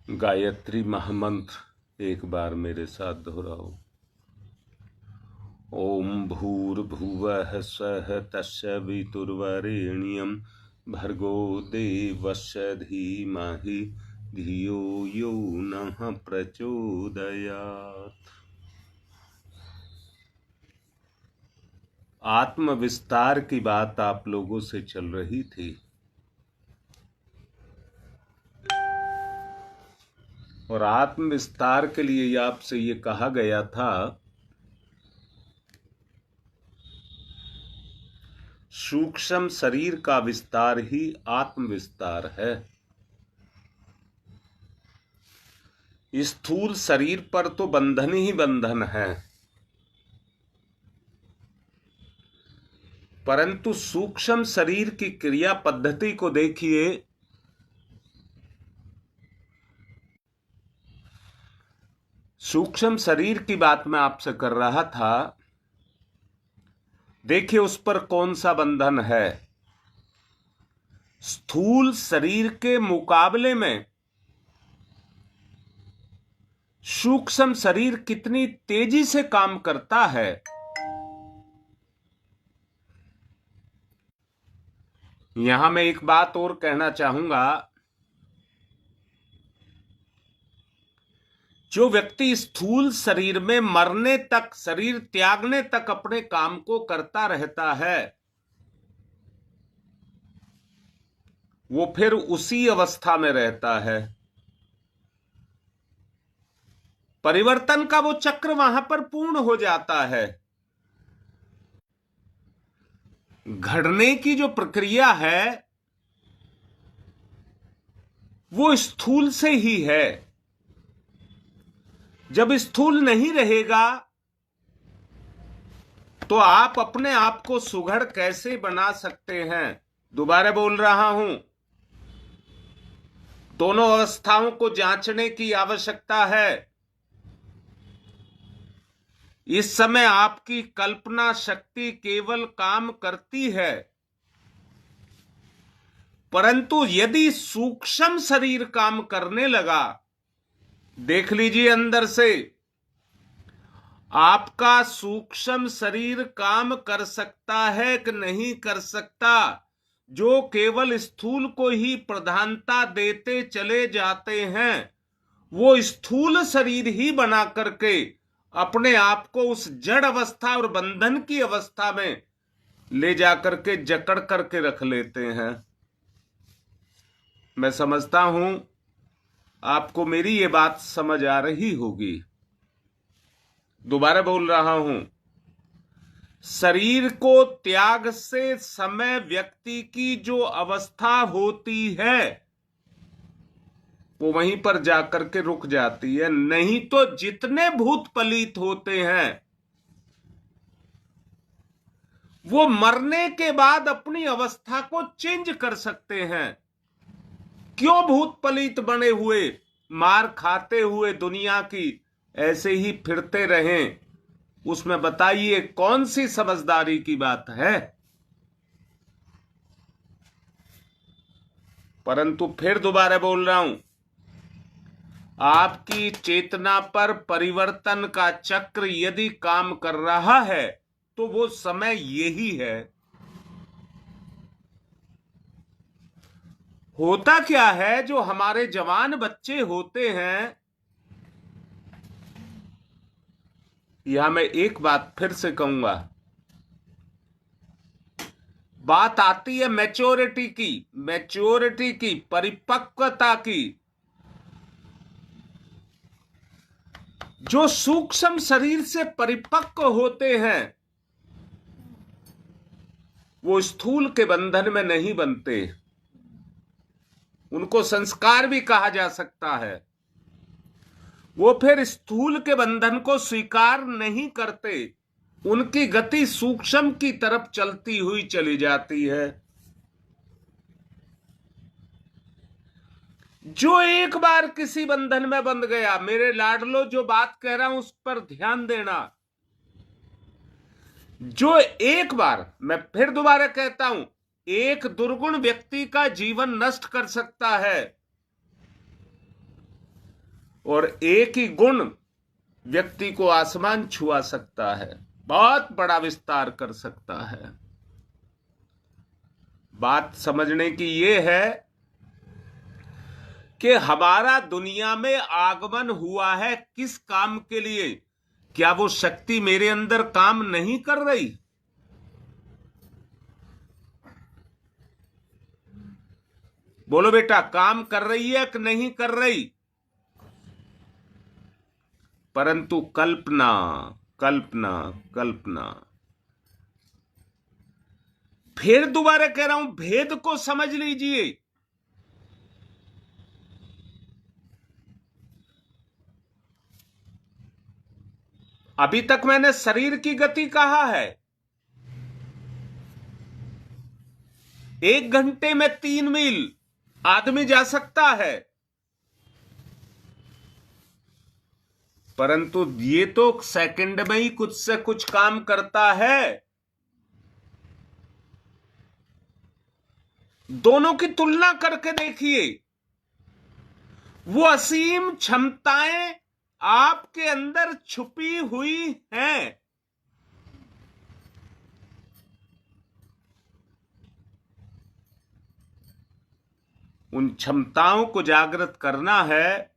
गायत्री महामंत्र एक बार मेरे साथ दोहराओ। ओम भूर्भुवः स्वः तस्य वितुर्वरेण्यं भर्गो देवस्य धीमहि धियो यो नः प्रचोदयात्। आत्म विस्तार की बात आप लोगों से चल रही थी और आत्म विस्तार के लिए आपसे ये कहा गया था सूक्ष्म शरीर का विस्तार ही आत्म विस्तार है। स्थूल शरीर पर तो बंधन ही बंधन है, परंतु सूक्ष्म शरीर की क्रिया पद्धति को देखिए। सूक्ष्म शरीर की बात मैं आपसे कर रहा था, देखिए उस पर कौन सा बंधन है। स्थूल शरीर के मुकाबले में सूक्ष्म शरीर कितनी तेजी से काम करता है। यहां मैं एक बात और कहना चाहूंगा, जो व्यक्ति स्थूल शरीर में मरने तक, शरीर त्यागने तक अपने काम को करता रहता है, वो फिर उसी अवस्था में रहता है। परिवर्तन का वो चक्र वहां पर पूर्ण हो जाता है। घड़ने की जो प्रक्रिया है वो स्थूल से ही है। जब स्थूल नहीं रहेगा तो आप अपने आप को सुघड़ कैसे बना सकते हैं। दोबारा बोल रहा हूं, दोनों अवस्थाओं को जांचने की आवश्यकता है। इस समय आपकी कल्पना शक्ति केवल काम करती है, परंतु यदि सूक्ष्म शरीर काम करने लगा, देख लीजिए अंदर से, आपका सूक्ष्म शरीर काम कर सकता है कि नहीं कर सकता। जो केवल स्थूल को ही प्रधानता देते चले जाते हैं, वो स्थूल शरीर ही बना करके अपने आप को उस जड़ अवस्था और बंधन की अवस्था में ले जाकर के जकड़ करके रख लेते हैं। मैं समझता हूं आपको मेरी ये बात समझ आ रही होगी। दोबारा बोल रहा हूं, शरीर को त्याग से समय व्यक्ति की जो अवस्था होती है वो वहीं पर जाकर के रुक जाती है। नहीं तो जितने भूत पलीत होते हैं वो मरने के बाद अपनी अवस्था को चेंज कर सकते हैं। क्यों भूत पलीत बने हुए, मार खाते हुए दुनिया की ऐसे ही फिरते रहें? उसमें बताइए कौन सी समझदारी की बात है। परंतु फिर दोबारा बोल रहा हूं, आपकी चेतना पर परिवर्तन का चक्र यदि काम कर रहा है तो वो समय यही है। होता क्या है, जो हमारे जवान बच्चे होते हैं, यहां मैं एक बात फिर से कहूंगा, बात आती है मैच्योरिटी की, परिपक्वता की। जो सूक्ष्म शरीर से परिपक्व होते हैं वो स्थूल के बंधन में नहीं बनते। उनको संस्कार भी कहा जा सकता है। वो फिर स्थूल के बंधन को स्वीकार नहीं करते। उनकी गति सूक्ष्म की तरफ चलती हुई चली जाती है। जो एक बार किसी बंधन में बंध गया, मेरे लाडलो जो बात कह रहा हूं उस पर ध्यान देना, जो एक बार, मैं फिर दोबारा कहता हूं, एक दुर्गुण व्यक्ति का जीवन नष्ट कर सकता है। और एक ही गुण व्यक्ति को आसमान छुआ सकता है, बहुत बड़ा विस्तार कर सकता है। बात समझने की यह है कि हमारा दुनिया में आगमन हुआ है किस काम के लिए? क्या वो शक्ति मेरे अंदर काम नहीं कर रही? बोलो बेटा, काम कर रही है कि नहीं कर रही? परंतु कल्पना कल्पना कल्पना। फिर दोबारा कह रहा हूं, भेद को समझ लीजिए। अभी तक मैंने शरीर की गति कहा है, 1 घंटे में 3 मील आदमी जा सकता है, परंतु ये तो सेकंड में ही कुछ से कुछ काम करता है। दोनों की तुलना करके देखिए, वो असीम क्षमताएं आपके अंदर छुपी हुई हैं। उन क्षमताओं को जागृत करना है,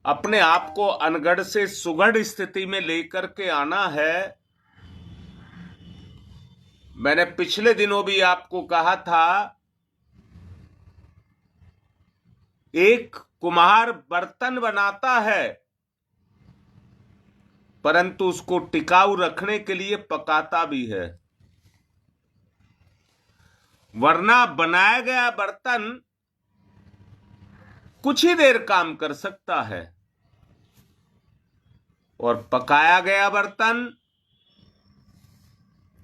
अपने आप को अनगढ़ से सुगढ़ स्थिति में लेकर के आना है। मैंने पिछले दिनों भी आपको कहा था, एक कुम्हार बर्तन बनाता है, परंतु उसको टिकाऊ रखने के लिए पकाता भी है, वरना बनाया गया बर्तन कुछ ही देर काम कर सकता है और पकाया गया बर्तन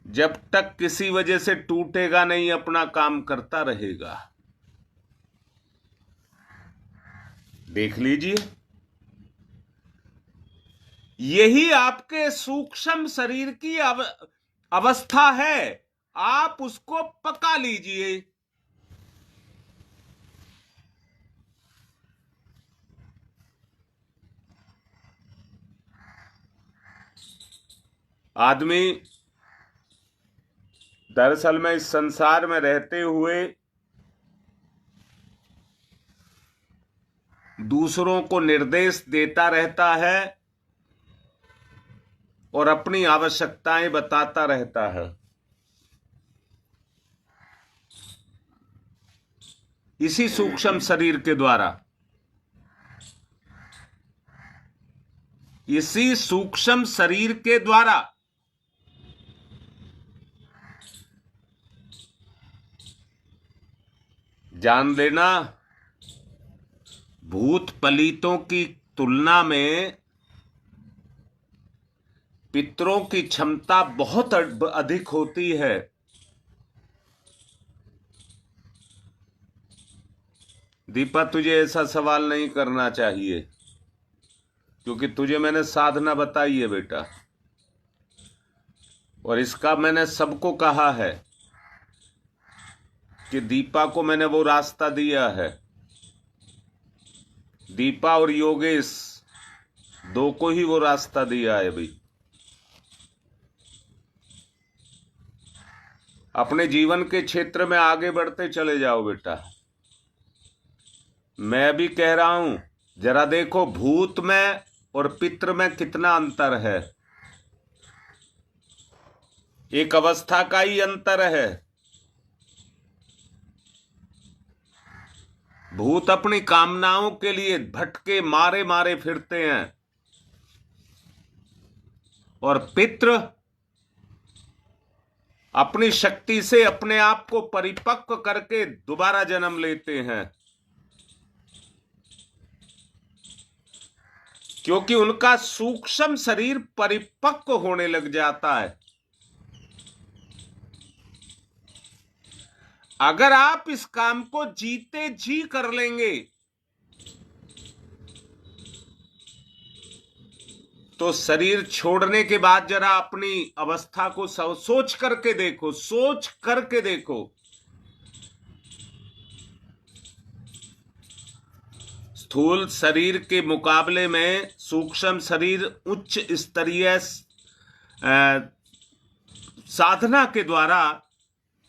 जब तक किसी वजह से टूटेगा नहीं, अपना काम करता रहेगा। देख लीजिए, यही आपके सूक्ष्म शरीर की अवस्था है। आप उसको पका लीजिए। आदमी दरअसल में इस संसार में रहते हुए दूसरों को निर्देश देता रहता है और अपनी आवश्यकताएं बताता रहता है। इसी सूक्ष्म शरीर के द्वारा, इसी सूक्ष्म शरीर के द्वारा जान लेना, भूत पलीतों की तुलना में पितरों की क्षमता बहुत अधिक होती है। दीपा, तुझे ऐसा सवाल नहीं करना चाहिए, क्योंकि तुझे मैंने साधना बताई है बेटा, और इसका मैंने सबको कहा है कि दीपा को मैंने वो रास्ता दिया है। दीपा और योगेश दो को ही वो रास्ता दिया है भाई। अपने जीवन के क्षेत्र में आगे बढ़ते चले जाओ बेटा। मैं भी कह रहा हूं, जरा देखो भूत में और पितृ में कितना अंतर है। एक अवस्था का ही अंतर है। भूत अपनी कामनाओं के लिए भटके मारे मारे फिरते हैं, और पितृ अपनी शक्ति से अपने आप को परिपक्व करके दोबारा जन्म लेते हैं, क्योंकि उनका सूक्ष्म शरीर परिपक्व होने लग जाता है। अगर आप इस काम को जीते जी कर लेंगे तो शरीर छोड़ने के बाद जरा अपनी अवस्था को सोच करके देखो, सोच करके देखो। स्थूल शरीर के मुकाबले में सूक्ष्म शरीर उच्च स्तरीय साधना के द्वारा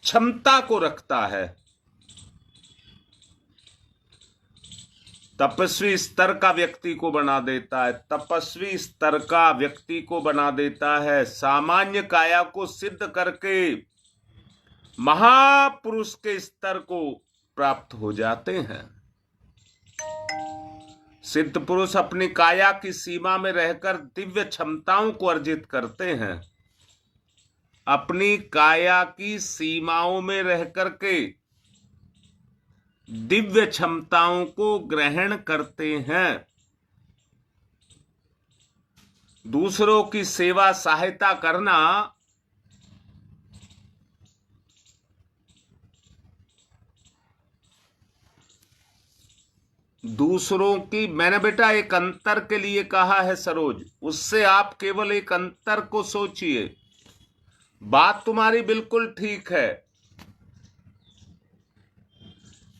क्षमता को रखता है। तपस्वी स्तर का व्यक्ति को बना देता है, तपस्वी स्तर का व्यक्ति को बना देता है। सामान्य काया को सिद्ध करके महापुरुष के स्तर को प्राप्त हो जाते हैं। सिद्ध पुरुष अपनी काया की सीमा में रहकर दिव्य क्षमताओं को अर्जित करते हैं। अपनी काया की सीमाओं में रह करके दिव्य क्षमताओं को ग्रहण करते हैं। दूसरों की सेवा सहायता करना दूसरों की, मैंने बेटा एक अंतर के लिए कहा है सरोज, उससे आप केवल एक अंतर को सोचिए। बात तुम्हारी बिल्कुल ठीक है,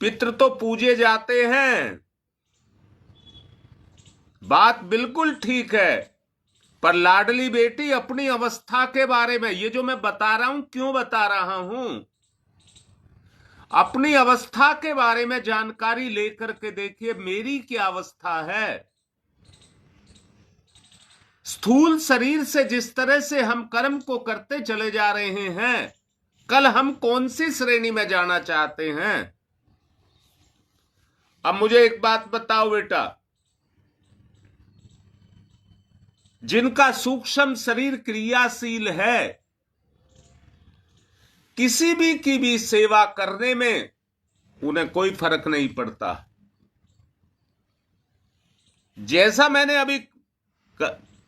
पितृ तो पूजे जाते हैं, बात बिल्कुल ठीक है, पर लाडली बेटी अपनी अवस्था के बारे में, ये जो मैं बता रहा हूं क्यों बता रहा हूं, अपनी अवस्था के बारे में जानकारी लेकर के देखिए मेरी क्या अवस्था है। स्थूल शरीर से जिस तरह से हम कर्म को करते चले जा रहे हैं, कल हम कौन सी श्रेणी में जाना चाहते हैं। अब मुझे एक बात बताओ बेटा, जिनका सूक्ष्म शरीर क्रियाशील है, किसी भी की भी सेवा करने में उन्हें कोई फर्क नहीं पड़ता। जैसा मैंने अभी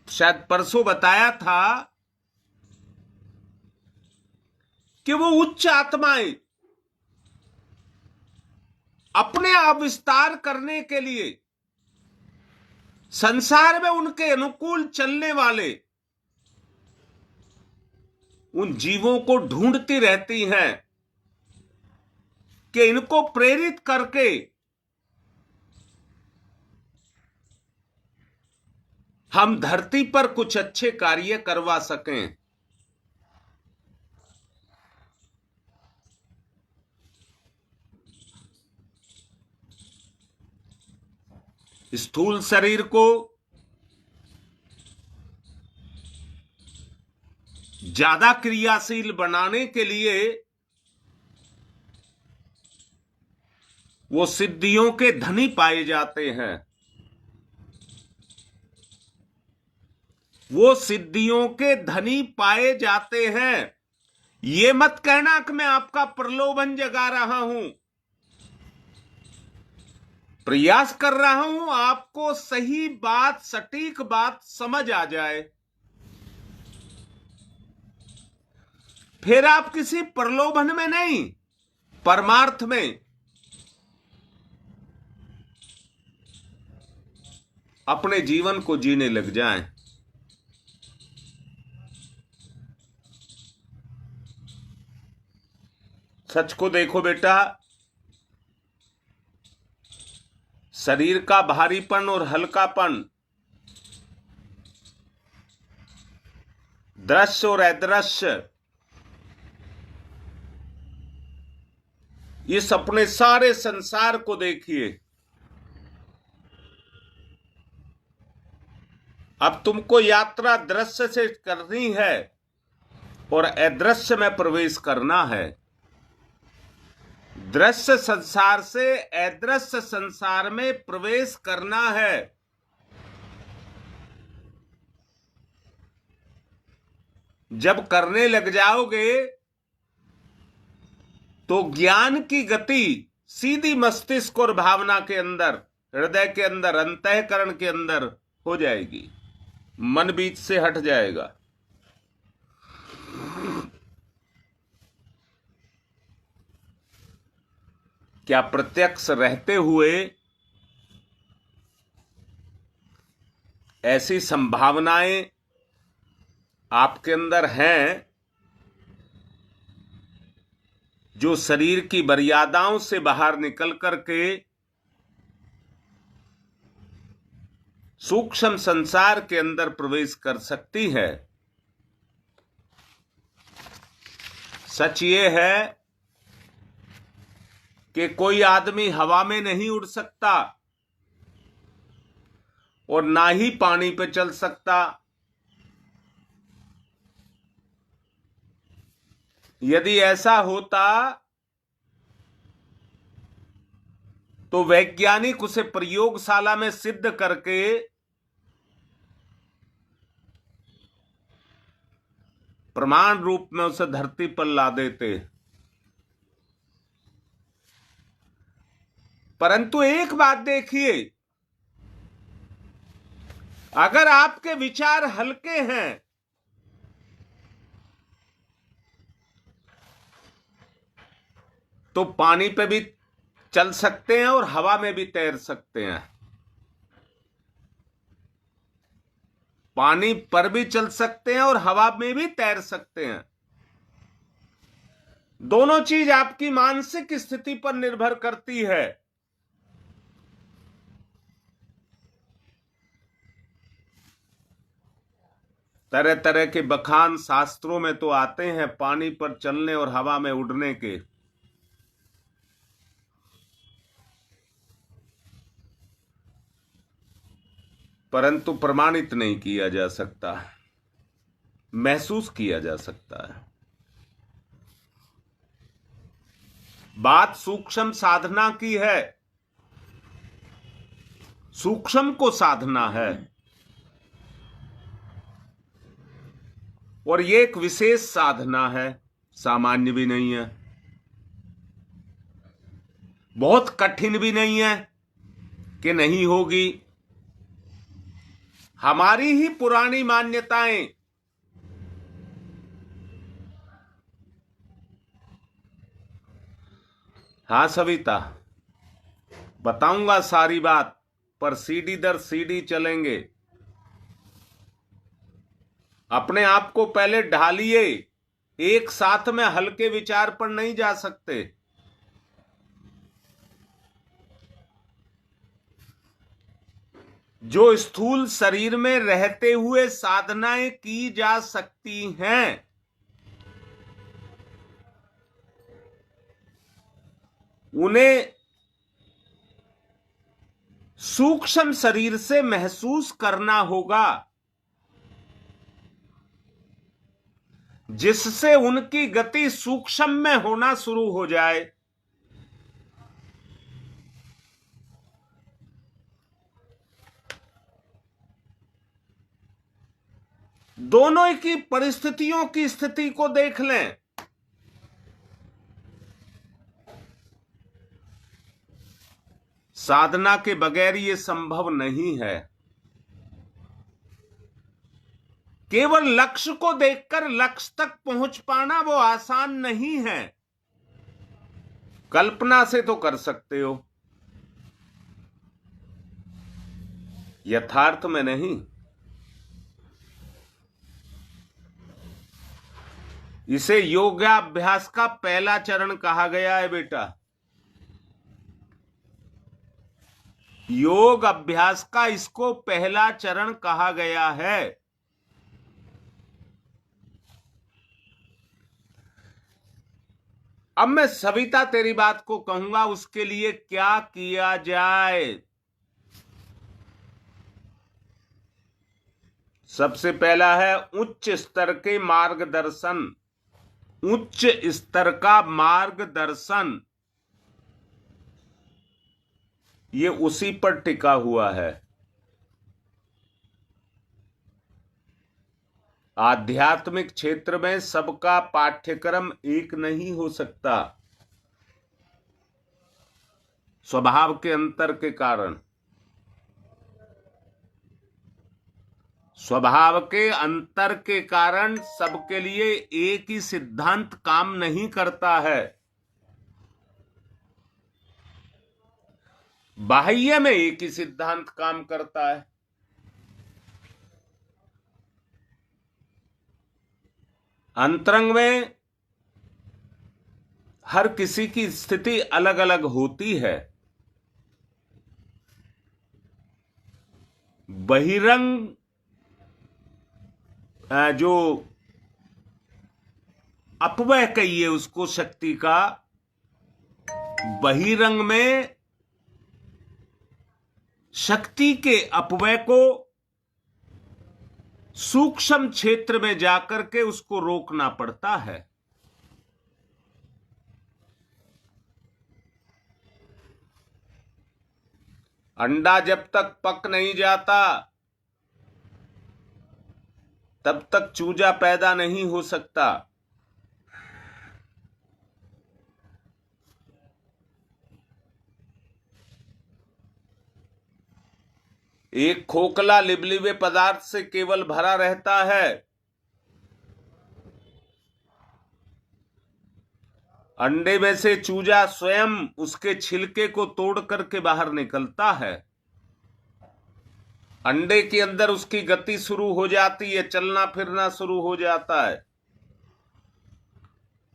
शायद परसों बताया था कि वो उच्च आत्माएं अपने आप विस्तार करने के लिए संसार में उनके अनुकूल चलने वाले उन जीवों को ढूंढती रहती हैं कि इनको प्रेरित करके हम धरती पर कुछ अच्छे कार्य करवा सकें। स्थूल शरीर को ज्यादा क्रियाशील बनाने के लिए वो सिद्धियों के धनी पाए जाते हैं। वो सिद्धियों के धनी पाए जाते हैं। ये मत कहना कि मैं आपका प्रलोभन जगा रहा हूं, प्रयास कर रहा हूं आपको सही बात, सटीक बात समझ आ जाए। फिर आप किसी प्रलोभन में नहीं, परमार्थ में अपने जीवन को जीने लग जाएं। सच को देखो बेटा, शरीर का भारीपन और हल्कापन, दृश्य और अदृश्य, इस अपने सारे संसार को देखिए। अब तुमको यात्रा दृश्य से करनी है और अदृश्य में प्रवेश करना है। दृश्य संसार से अदृश्य संसार में प्रवेश करना है। जब करने लग जाओगे तो ज्ञान की गति सीधी मस्तिष्क और भावना के अंदर, हृदय के अंदर, अंतःकरण के अंदर हो जाएगी। मन बीच से हट जाएगा। क्या प्रत्यक्ष रहते हुए ऐसी संभावनाएं आपके अंदर हैं जो शरीर की मर्यादाओं से बाहर निकल करके सूक्ष्म संसार के अंदर प्रवेश कर सकती है। सच ये है कि कोई आदमी हवा में नहीं उड़ सकता और ना ही पानी पे चल सकता। यदि ऐसा होता तो वैज्ञानिक उसे प्रयोगशाला में सिद्ध करके प्रमाण रूप में उसे धरती पर ला देते। परंतु एक बात देखिए, अगर आपके विचार हल्के हैं तो पानी पे भी चल सकते हैं और हवा में भी तैर सकते हैं। पानी पर भी चल सकते हैं और हवा में भी तैर सकते हैं। दोनों चीज आपकी मानसिक स्थिति पर निर्भर करती है। तरह तरह के बखान शास्त्रों में तो आते हैं पानी पर चलने और हवा में उड़ने के। परंतु प्रमाणित नहीं किया जा सकता, महसूस किया जा सकता है। बात सूक्ष्म साधना की है, सूक्ष्म को साधना है। और ये एक विशेष साधना है, सामान्य भी नहीं है, बहुत कठिन भी नहीं है कि नहीं होगी। हमारी ही पुरानी मान्यताएं हाँ सविता, बताऊंगा सारी बात, पर सीढ़ी दर सीढ़ी चलेंगे। अपने आप को पहले ढालिए, एक साथ में हल्के विचार पर नहीं जा सकते। जो स्थूल शरीर में रहते हुए साधनाएं की जा सकती हैं, उन्हें सूक्ष्म शरीर से महसूस करना होगा, जिससे उनकी गति सूक्ष्म में होना शुरू हो जाए। दोनों की परिस्थितियों की स्थिति को देख लें। साधना के बगैर यह संभव नहीं है। केवल लक्ष्य को देखकर लक्ष्य तक पहुंच पाना वो आसान नहीं है। कल्पना से तो कर सकते हो, यथार्थ में नहीं। इसे योगाभ्यास का पहला चरण कहा गया है बेटा। योग अभ्यास का इसको पहला चरण कहा गया है। अब मैं सविता तेरी बात को कहूंगा, उसके लिए क्या किया जाए। सबसे पहला है उच्च स्तर के मार्गदर्शन, उच्च स्तर का मार्गदर्शन। ये उसी पर टिका हुआ है। आध्यात्मिक क्षेत्र में सबका पाठ्यक्रम एक नहीं हो सकता, स्वभाव के अंतर के कारण। स्वभाव के अंतर के कारण सबके लिए एक ही सिद्धांत काम नहीं करता है। बाह्य में एक ही सिद्धांत काम करता है, अंतरंग में हर किसी की स्थिति अलग अलग होती है। बहिरंग जो अपव्यय कहिए उसको शक्ति का, बहिरंग में शक्ति के अपव्यय को सूक्ष्म क्षेत्र में जाकर के उसको रोकना पड़ता है। अंडा जब तक पक नहीं जाता तब तक चूजा पैदा नहीं हो सकता। एक खोखला लिबलिबे पदार्थ से केवल भरा रहता है। अंडे में से चूजा स्वयं उसके छिलके को तोड़ करके बाहर निकलता है। अंडे के अंदर उसकी गति शुरू हो जाती है, चलना फिरना शुरू हो जाता है,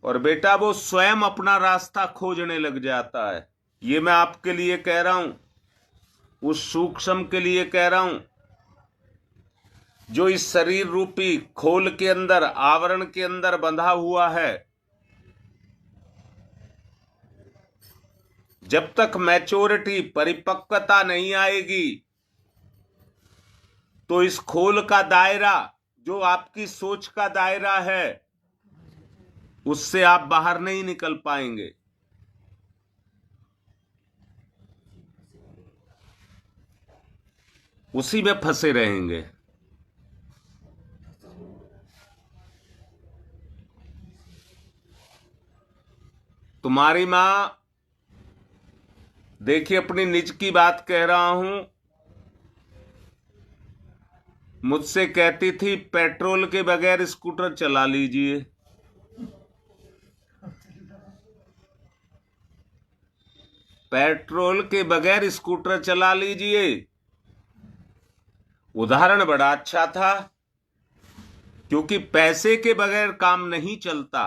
और बेटा वो स्वयं अपना रास्ता खोजने लग जाता है। ये मैं आपके लिए कह रहा हूं, उस सूक्ष्म के लिए कह रहा हूं जो इस शरीर रूपी खोल के अंदर, आवरण के अंदर बंधा हुआ है। जब तक मैच्योरिटी, परिपक्वता नहीं आएगी तो इस खोल का दायरा, जो आपकी सोच का दायरा है, उससे आप बाहर नहीं निकल पाएंगे। उसी में फंसे रहेंगे। तुम्हारी मां, देखिए अपनी निज की बात कह रहा हूं, मुझसे कहती थी पेट्रोल के बगैर स्कूटर चला लीजिए। पेट्रोल के बगैर स्कूटर चला लीजिए। उदाहरण बड़ा अच्छा था, क्योंकि पैसे के बगैर काम नहीं चलता।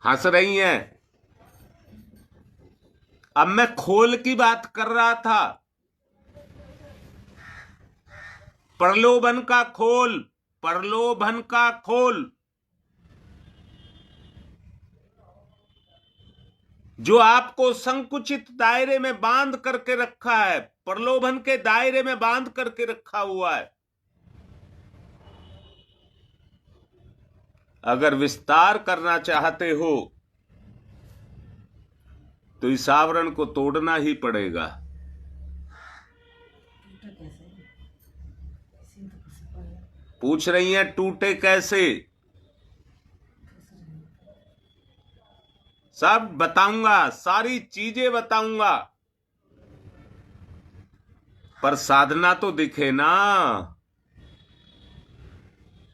हंस रही हैं। अब मैं खोल की बात कर रहा था, प्रलोभन का खोल, प्रलोभन का खोल, जो आपको संकुचित दायरे में बांध करके रखा है, प्रलोभन के दायरे में बांध करके रखा हुआ है। अगर विस्तार करना चाहते हो तो इस आवरण को तोड़ना ही पड़ेगा। पूछ रही हैं टूटे कैसे? सब बताऊंगा, सारी चीजें बताऊंगा, पर साधना तो दिखे ना।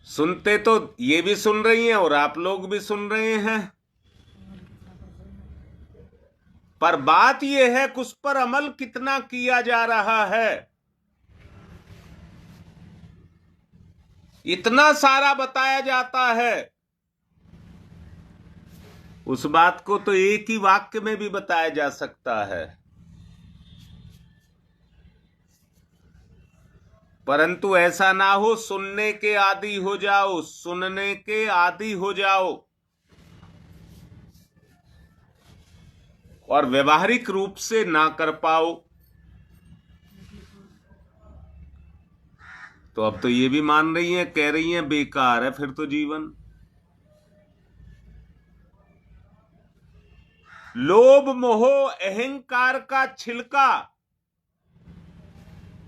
सुनते तो ये भी सुन रही हैं और आप लोग भी सुन रहे हैं, पर बात यह है कि उस पर अमल कितना किया जा रहा है। इतना सारा बताया जाता है, उस बात को तो एक ही वाक्य में भी बताया जा सकता है, परंतु ऐसा ना हो सुनने के आदी हो जाओ, सुनने के आदी हो जाओ और व्यवहारिक रूप से ना कर पाओ। तो अब तो ये भी मान रही हैं, कह रही हैं बेकार है फिर तो जीवन। लोभ मोह अहंकार का छिलका,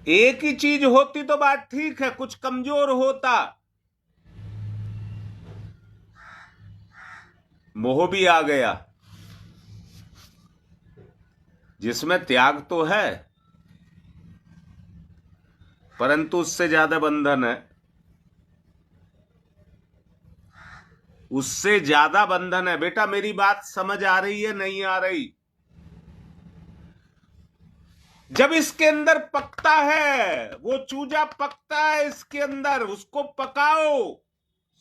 एक ही चीज होती तो बात ठीक है, कुछ कमजोर होता। मोह भी आ गया, जिसमें त्याग तो है, परंतु उससे ज्यादा बंधन है, उससे ज्यादा बंधन है। बेटा मेरी बात समझ आ रही है, नहीं आ रही? जब इसके अंदर पकता है, वो चूजा पकता है इसके अंदर, उसको पकाओ,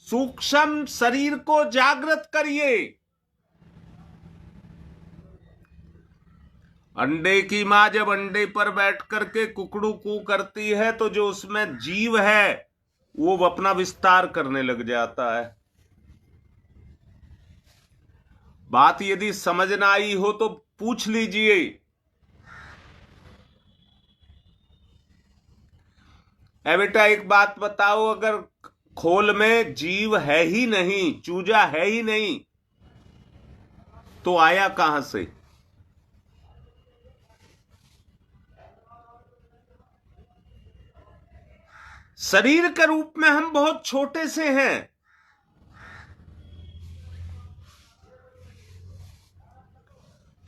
सूक्ष्म शरीर को जागृत करिए, अंडे की मां जब अंडे पर बैठ करके कुकड़ू कू करती है तो जो उसमें जीव है वो अपना विस्तार करने लग जाता है। बात यदि समझ ना आई हो तो पूछ लीजिए। ए बेटा एक बात बताओ, अगर खोल में जीव है ही नहीं, चूजा है ही नहीं, तो आया कहां से? शरीर के रूप में हम बहुत छोटे से हैं,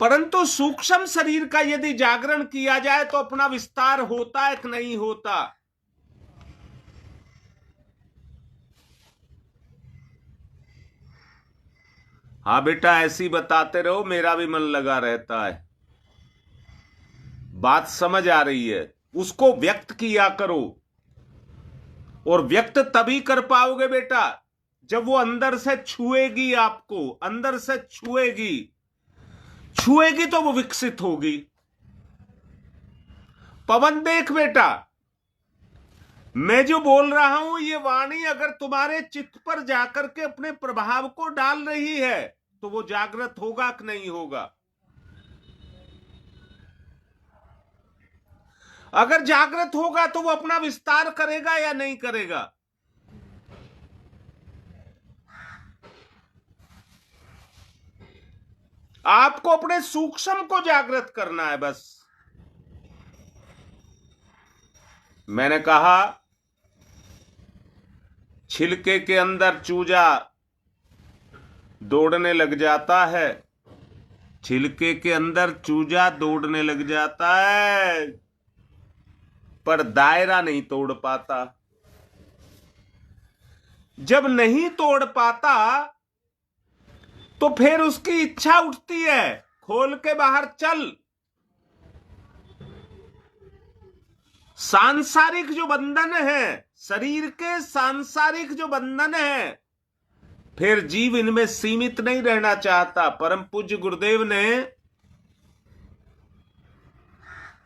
परंतु सूक्ष्म शरीर का यदि जागरण किया जाए तो अपना विस्तार होता है कि नहीं होता? हाँ बेटा ऐसी बताते रहो, मेरा भी मन लगा रहता है। बात समझ आ रही है? उसको व्यक्त किया करो, और व्यक्त तभी कर पाओगे बेटा जब वो अंदर से छुएगी, आपको अंदर से छुएगी। छुएगी तो वो विकसित होगी। पवन देख बेटा, मैं जो बोल रहा हूं ये वाणी अगर तुम्हारे चित्त पर जाकर के अपने प्रभाव को डाल रही है तो वो जागृत होगा कि नहीं होगा? अगर जागृत होगा तो वो अपना विस्तार करेगा या नहीं करेगा? आपको अपने सूक्ष्म को जागृत करना है बस। मैंने कहा छिलके के अंदर चूजा दौड़ने लग जाता है, छिलके के अंदर चूजा दौड़ने लग जाता है, पर दायरा नहीं तोड़ पाता। जब नहीं तोड़ पाता तो फिर उसकी इच्छा उठती है, खोल के बाहर चल। सांसारिक जो बंधन है, शरीर के सांसारिक जो बंधन है, फिर जीव इनमें सीमित नहीं रहना चाहता। परम पूज्य गुरुदेव ने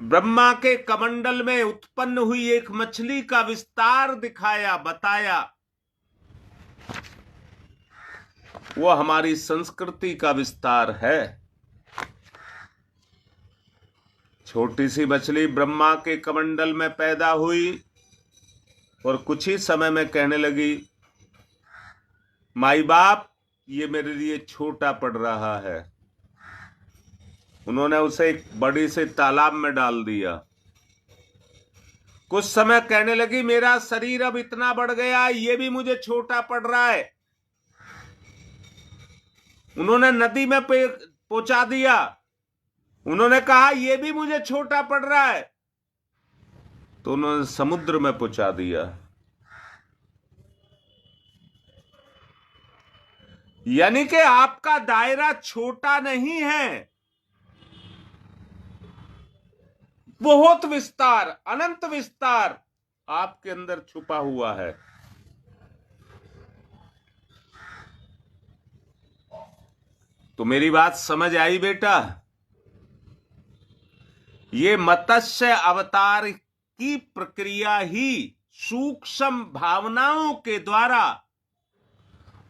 ब्रह्मा के कमंडल में उत्पन्न हुई एक मछली का विस्तार दिखाया, बताया। वो हमारी संस्कृति का विस्तार है। छोटी सी मछली ब्रह्मा के कमंडल में पैदा हुई और कुछ ही समय में कहने लगी, माई बाप ये मेरे लिए छोटा पड़ रहा है। उन्होंने उसे एक बड़ी से तालाब में डाल दिया। कुछ समय कहने लगी, मेरा शरीर अब इतना बढ़ गया, ये भी मुझे छोटा पड़ रहा है। उन्होंने नदी में पहुंचा दिया। उन्होंने कहा ये भी मुझे छोटा पड़ रहा है, तो उन्होंने समुद्र में पहुंचा दिया। यानी कि आपका दायरा छोटा नहीं है, बहुत विस्तार, अनंत विस्तार आपके अंदर छुपा हुआ है। तो मेरी बात समझ आई बेटा? ये मत्स्य अवतार की प्रक्रिया ही सूक्ष्म भावनाओं के द्वारा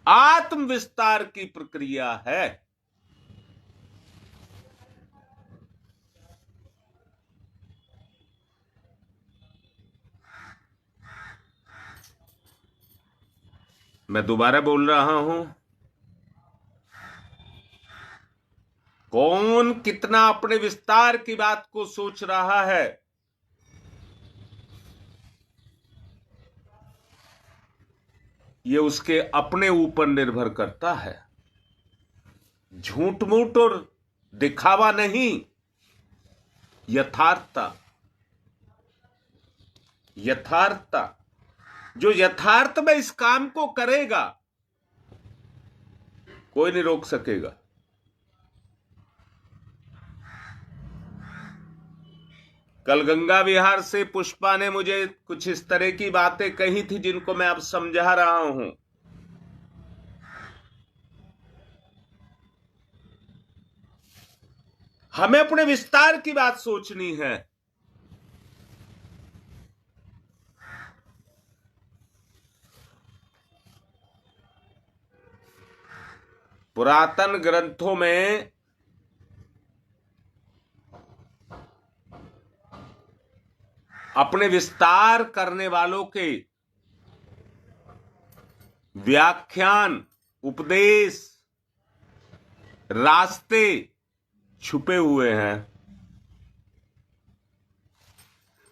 आत्म विस्तार की प्रक्रिया है। मैं दोबारा बोल रहा हूं, कौन कितना अपने विस्तार की बात को सोच रहा है, यह उसके अपने ऊपर निर्भर करता है। झूठ मूठ और दिखावा नहीं, यथार्थता। यथार्थता, जो यथार्थ में इस काम को करेगा कोई नहीं रोक सकेगा। कल गंगा विहार से पुष्पा ने मुझे कुछ इस तरह की बातें कही थी जिनको मैं अब समझा रहा हूं। हमें अपने विस्तार की बात सोचनी है। पुरातन ग्रंथों में अपने विस्तार करने वालों के व्याख्यान, उपदेश, रास्ते छुपे हुए हैं।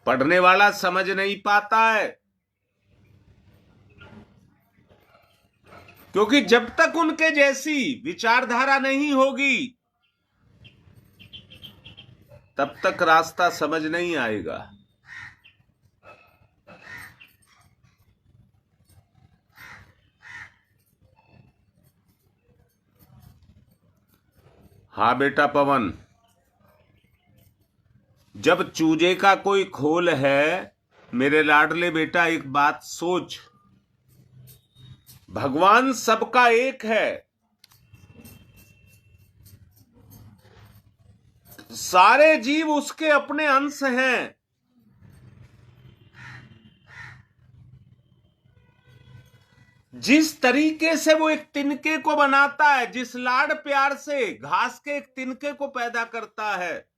पढ़ने वाला समझ नहीं पाता है, क्योंकि जब तक उनके जैसी विचारधारा नहीं होगी तब तक रास्ता समझ नहीं आएगा। हाँ बेटा पवन, जब चूजे का कोई खोल है, मेरे लाडले बेटा एक बात सोच, भगवान सबका एक है, सारे जीव उसके अपने अंश हैं। जिस तरीके से वो एक तिनके को बनाता है, जिस लाड प्यार से घास के एक तिनके को पैदा करता है,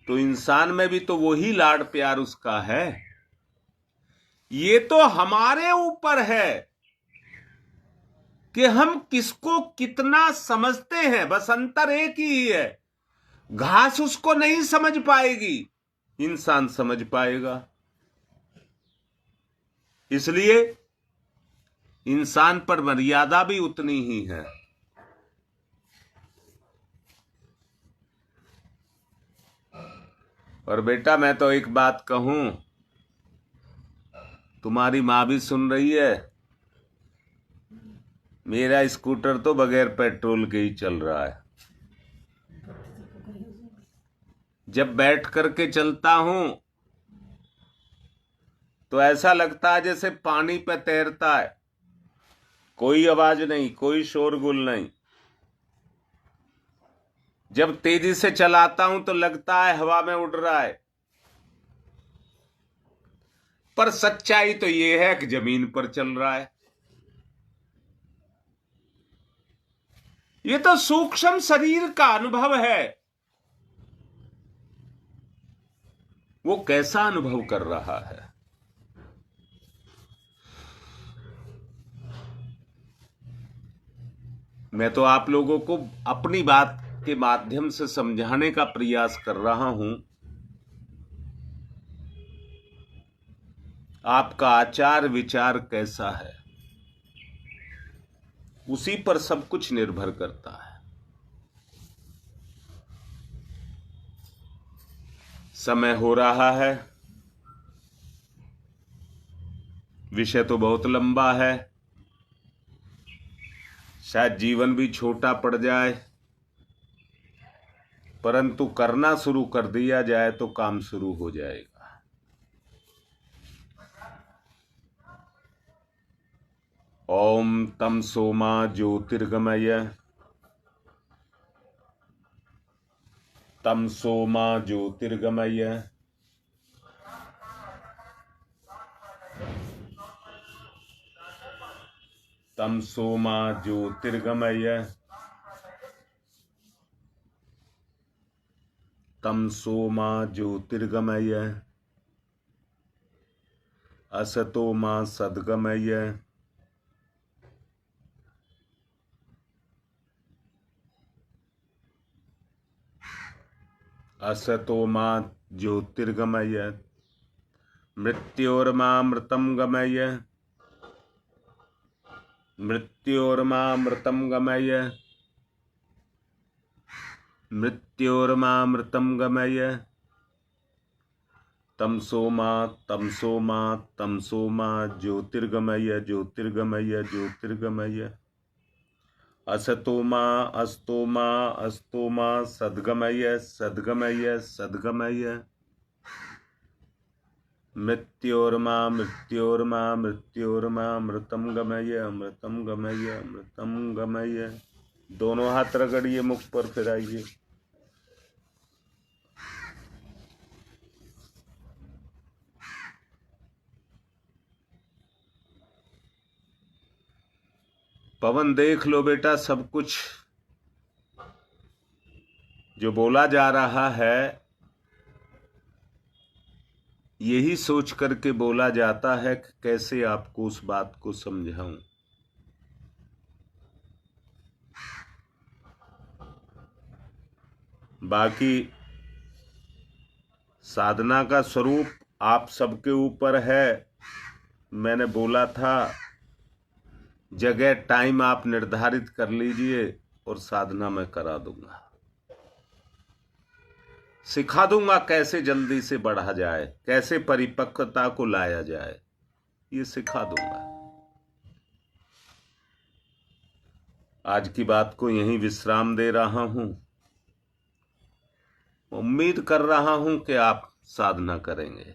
तो इंसान में भी तो वही लाड प्यार उसका है। ये तो हमारे ऊपर है कि हम किसको कितना समझते हैं, बस अंतर एक ही है। घास उसको नहीं समझ पाएगी, इंसान समझ पाएगा। इसलिए इंसान पर मर्यादा भी उतनी ही है। और बेटा मैं तो एक बात कहूं, तुम्हारी मां भी सुन रही है, मेरा स्कूटर तो बगैर पेट्रोल के ही चल रहा है। जब बैठ करके चलता हूं तो ऐसा लगता है जैसे पानी पे तैरता है, कोई आवाज नहीं, कोई शोरगुल नहीं। जब तेजी से चलाता हूं तो लगता है हवा में उड़ रहा है। पर सच्चाई तो यह है कि जमीन पर चल रहा है। ये तो सूक्ष्म शरीर का अनुभव है। वो कैसा अनुभव कर रहा है। मैं तो आप लोगों को अपनी बात के माध्यम से समझाने का प्रयास कर रहा हूं। आपका आचार विचार कैसा है, उसी पर सब कुछ निर्भर करता है। समय हो रहा है, विषय तो बहुत लंबा है, शायद जीवन भी छोटा पड़ जाए, परंतु करना शुरू कर दिया जाए तो काम शुरू हो जाएगा। ओम तम सोमा ज्योतिर्गमय, तम सोमा ज्योतिर्गमय, तम सोमा ज्योतिर्गमय, तम सोमा ज्योतिर्गमय, असतो मा सद्गमय, असतो मा ज्योतिर्गमय, मृत्योर्मामृतं गमय, मृत्योर्मामृतं गमय, मृत्योर्मामृतं गमय, तमसो मा ज्योतिर्गमय, ज्योतिर्गमय, ज्योतिर्गमय, असतो मा सद्गमय, सद्गमय, सद्गमय, मृत्योर्मा मृतं गमय, अमृतं गमय, अमृतं गमय, दोनों हाथ रगड़िए मुख पर, फिर आइए। पवन देख लो बेटा, सब कुछ जो बोला जा रहा है यही सोच करके बोला जाता है कि कैसे आपको उस बात को समझाऊं। बाकी साधना का स्वरूप आप सबके ऊपर है। मैंने बोला था जगह टाइम आप निर्धारित कर लीजिए और साधना मैं करा दूंगा, सिखा दूंगा कैसे जल्दी से बढ़ा जाए, कैसे परिपक्वता को लाया जाए, ये सिखा दूंगा। आज की बात को यहीं विश्राम दे रहा हूं। उम्मीद कर रहा हूं कि आप साधना करेंगे।